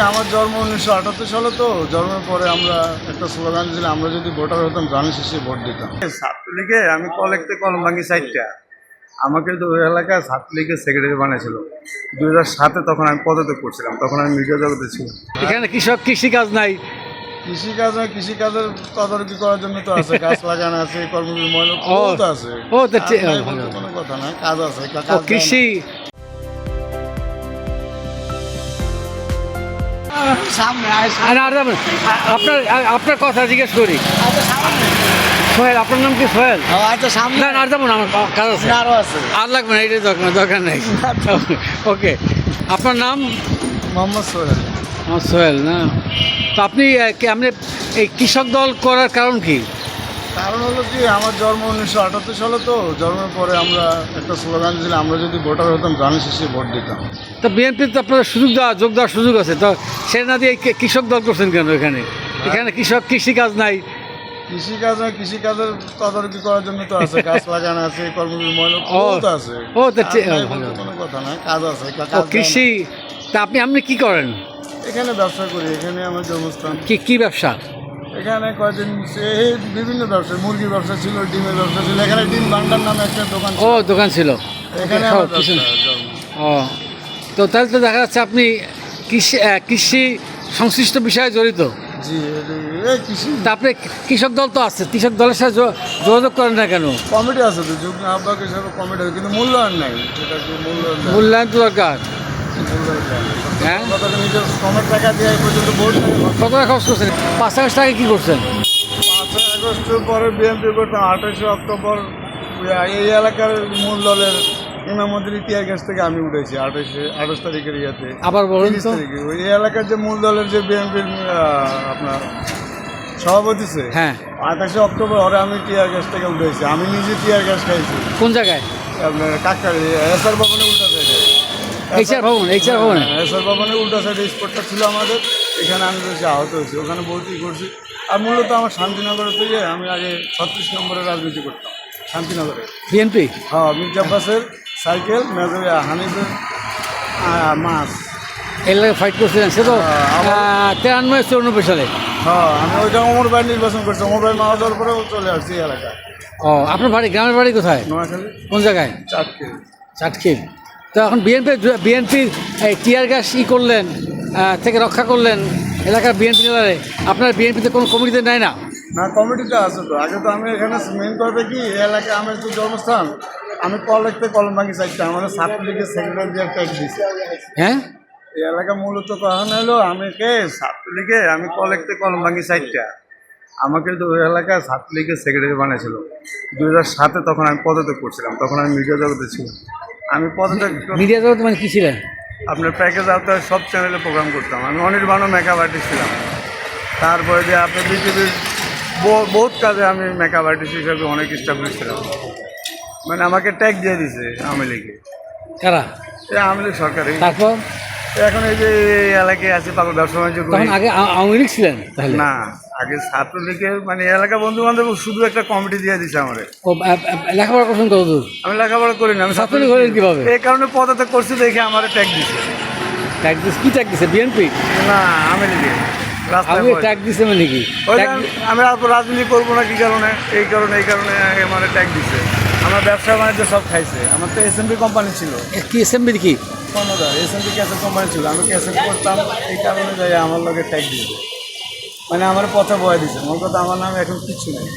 আমার জন্ম 1978 সালে, তো জন্মের পরে আমরা একটা স্লোগান দিয়েছিলাম, আমরা যদি ভোটার হতাম ধানের শীষে ভোট দিতাম। ছাত্রলীগে আমি কলেজতে কলমভাঙ্গি সাইডটা, আমাকে তো ওই এলাকায় ছাত্রলীগের সেক্রেটারি বানিয়েছিল 2007-এ। তখন আমি পদত্যাগ করছিলাম, তখন আমি মিডিয়া জগতে ছিলাম। এখানে কৃষিকাজ নাই? কৃষিকাজের তদারকি করার জন্য তো আছে, গাছ লাগানো আছে, কর্মী মহিলা তো আছে। কোনো কথা না, কাজ আছে। কৃষি আপনার কথা জিজ্ঞেস করি। সোহেল, আপনার নাম কি? সোহেল। না আর যাবো না, আমার কাজ আছে। আর লাগবে না, এটা দরকার নেই। ওকে, আপনার নাম? মোহাম্মদ সোহেল। সোহেল না? তো আপনি এই কৃষক দল করার কারণ কি? কারণ হলো কি, আমার জন্ম 1978 সালে, তো জন্মের পরে আমরা একটা স্লোগান দিয়েছিলাম, আমরা যদি ভোটার হতাম ধানের শীষে ভোট দিতাম। তো বিএনপির তো আপনাদের যোগ দেওয়ার সুযোগ আছে, তো সে না দিয়ে কৃষক দল করছেন কেন? এখানে কৃষিকাজ নাই? কৃষিকাজের তদারকি করার জন্য তো আছে, গাছ লাগানো আছে, কর্মী মহিলা তো আছে। কোনো কথা না, কাজ আছে। কৃষি। তা আপনি কি করেন? এখানে ব্যবসা করি, এখানে আমার জন্মস্থান। কি ব্যবসা? এখানে কয়েকদিন বিভিন্ন ব্যবসা, মুরগির ব্যবসা ছিল, ডিমের ব্যবসা ছিল। এখানে ডিম ভান্ডার নামে একটা দোকান ছিল। এখানে তো তাহলে তো দেখা যাচ্ছে আপনি কৃষি সংশ্লিষ্ট বিষয়ে জড়িত। জি, কৃষি। তা আপনি কৃষক দল তো আছে, কৃষক দলের সাথে যোগাযোগ করেন না কেন? কমিটি আছে তো, যুগ্ম আহ্বায়ক হিসাবে কমিটি আছে, কিন্তু মূল্যায়ন নাই। সেটা কি মূল্যায়ন তো দরকার। হ্যাঁ, নিজের কমের টাকা দিয়ে এই পর্যন্ত ভোট কত টাকা খরচ করছেন? 5 আগস্ট টাকা কী করছেন? 5 আগস্টের পরে বিএনপি করতাম। 28শে অক্টোবর এই এলাকার মূল দলের ইমামতির ইতিহাস কাছ থেকে আমি উঠেছি 28 তারিখের ইয়াতে। আবার বলুন তো। ওই এলাকার যে মূল দলের যে বিএনপির আপনার সভাপতি ছে, হ্যাঁ, 28শে অক্টোবর ওরা আমি টিয়ার গ্যাস থেকে উঠেছি। আমি নিজে টিয়ার গ্যাস খাইছি। কোন জায়গায়? আপনার কাকতাড়ি এসআর ভবনের উল্টা সাইডে। এইচআর ভবন। এসআর ভবনের উল্টা সাইডে স্পটটা ছিল আমাদের। এখানে আমি বেশি আহত হয়েছি, ওখানে ভর্তি করছি। আর মূলত আমার শান্তিনগরে থেকে আমি আগে 36 নম্বরে রাজনীতি করতাম, শান্তিনগরে। বিএনপি? হ্যাঁ, মির্জা আব্বাসের সাইকেল, মেজর হানিফের মাছ এলাকায় ফাইট করছিলেন। সে তো 93-94 সালে। হ্যাঁ, আমি ওইটা ওমর ভাই নির্বাচন করছি। ওমর ভাই মারা যাওয়ার পরেও চলে আসছি এই এলাকায়। আপনার গ্রামের বাড়ি কোথায়? নোয়াখালী। কোন জায়গায়? চাটখিল। তো এখন বিএনপির এই টিয়ার গ্যাস করলেন, থেকে রক্ষা করলেন এলাকার বিএনপি নেতারে। আপনার বিএনপিতে কোনো কমিটিতে নেয় না? না, কমিটিতে আছে তো। আগে তো আমি এখানে মেন করবে কি, এই এলাকায় আমার তো জন্মস্থান। আমি কলমভাঙ্গি সাইডটা আমাদের ছাত্রলীগের সেক্রেটারি দিয়ে ট্যাগ দিয়েছি। হ্যাঁ, এই এলাকা মূলত কখন হলো, আমি ছাত্রলীগে আমি কলমভাঙ্গি সাইডটা, আমাকে তো ওই এলাকায় ছাত্রলীগের সেক্রেটারি বানিয়েছিল 2007-এ। তখন আমি পদত্যাগ করছিলাম, তখন আমি মিডিয়া জগতে ছিলাম। আমি পদত্যাগ মিডিয়া জগৎ মানে কি ছিলেন? আপনার প্যাকেজ আওতায় সব চ্যানেলে প্রোগ্রাম করতাম। আমি অনির্বাণও মেকআপ আর্টিস্ট ছিলাম। তারপরে যে আপনার বিটিভির বহুত কাজে আমি মেকআপ আর্টিস্ট হিসাবে অনেক স্টাবলিশ ছিলাম। মানে আমাকে ট্যাগ দিয়ে দিছে আওয়ামী লীগে। কারা? এই আওয়ামী লীগ সরকারে। তারপর এখন এই যে এলাকায় আছে, পাগল ব্যবসা বাণিজ্য করি। আগে আওয়ামী লীগ ছিলেন? না, আগে ছাত্রলীগের মানে এলাকা বন্ধু বান্ধব শুধু একটা কমিটি দিয়ে দিছে আমারে। লেখাপড়া করছেন কতদূর? আমি লেখাপড়া করি না, আমি ছাত্রলীগ হলেন কিভাবে? এই কারণে পদত্যাগ করছি দেখে আমার ট্যাগ দিছে। কি ট্যাগ দিছে? বিএনপি না, আওয়ামী লীগে ট্যাগ দিছে মানে কি? আমি রাজনীতি করবো না কি কারণে, এই কারণে আমার ট্যাগ দিছে। আমার ব্যবসা বাণিজ্য সব খাইছে। আমার তো এসএমবি কোম্পানি ছিল। কি এসএমবি? কি এসএমবি ক্যাসেট কোম্পানি ছিল, আমি ক্যাসেট করতাম। এই কারণে যাই আমার লোকের ট্যাগ দিছে, মানে আমার পথে বয়ে দিছে। মোট কথা আমার নামে এখন কিছু নেই।